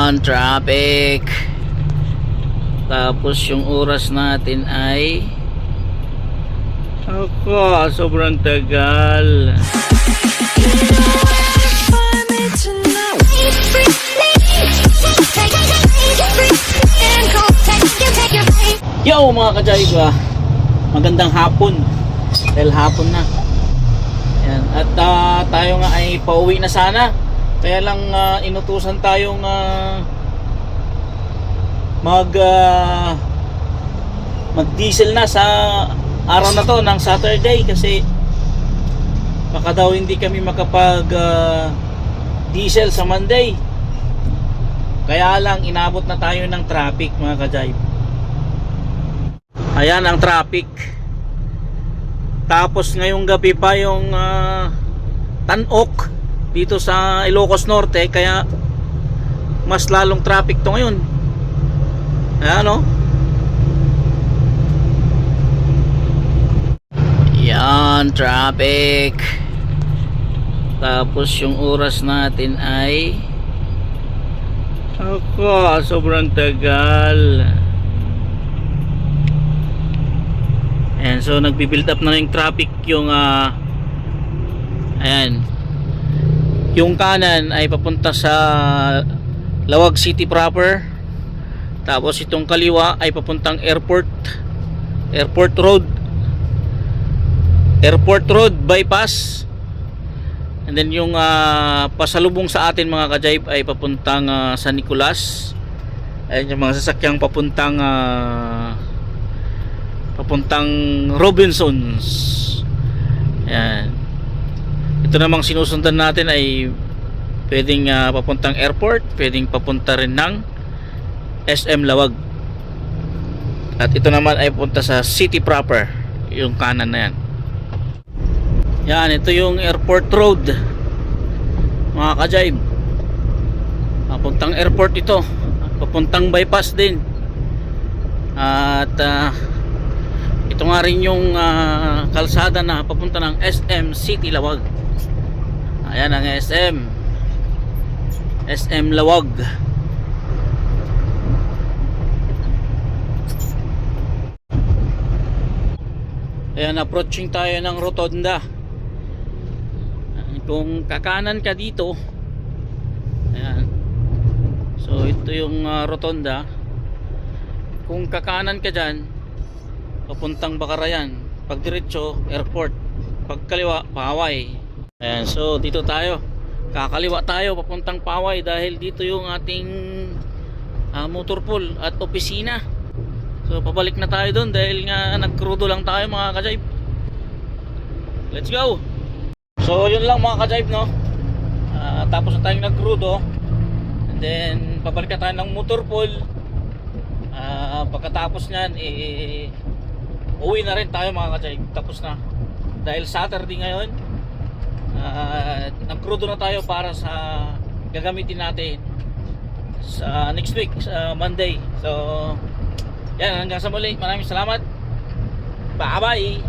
Yan, traffic. Tapos yung oras natin ay sobrang tagal. Yo mga ka-Jive, magandang hapon dahil hapon na. Yan. At tayo nga ay pauwi na sana. Kaya lang inutusan tayong mag-diesel na sa araw na to ng Saturday kasi baka daw hindi kami makapag diesel sa Monday. Kaya lang inabot na tayo ng traffic mga ka-Jive. Ayan ang traffic. Tapos ngayong gabi pa yung Tan-ok dito sa Ilocos Norte, kaya mas lalong traffic to ngayon. Ayan o. Yan, traffic. Tapos yung oras natin ay sobrang tagal. And so nagbi-build up na yung traffic yung ayan. Yung kanan ay papunta sa Lawag City proper. Tapos itong kaliwa ay papuntang Airport Road. Airport Road bypass. And then yung pasalubong sa atin mga ka-Jive ay papuntang San Nicolas. Ayan yung mga sasakyang papuntang Robinsons. Ayan. Ito namang sinusundan natin ay pwedeng papuntang airport, pwedeng papunta rin ng SM Lawag. At ito naman ay papunta sa city proper, yung kanan na yan. Yan, ito yung Airport Road mga ka-Jive. Papuntang airport ito, papuntang bypass din. At ito nga rin yung kalsada na papunta ng SM City Lawag. Ayan ang SM Lawag. Ayan, approaching tayo ng rotonda. Kung kakanan ka dito, ayan, so ito yung rotonda. Kung kakanan ka dyan, papuntang Bacarayan. Pag diretso, airport. Pag kaliwa, Paway. Ayan, so dito tayo. Kakaliwa tayo papuntang Paway dahil dito yung ating motor pool at opisina. So pabalik na tayo doon dahil nga nagkrudo lang tayo mga ka-Jive. Let's go. So yun lang mga ka-Jive, no. Tapos na tayong nagkrudo. And then pabalik na tayo ng motor pool. Pagkatapos nyan uwi na rin tayo mga ka-Jive. Tapos na dahil Saturday ngayon. Nagkrudo na tayo para sa gagamitin natin sa next week, sa Monday. So yan, hanggang sa muli. Maraming salamat. Bye bye.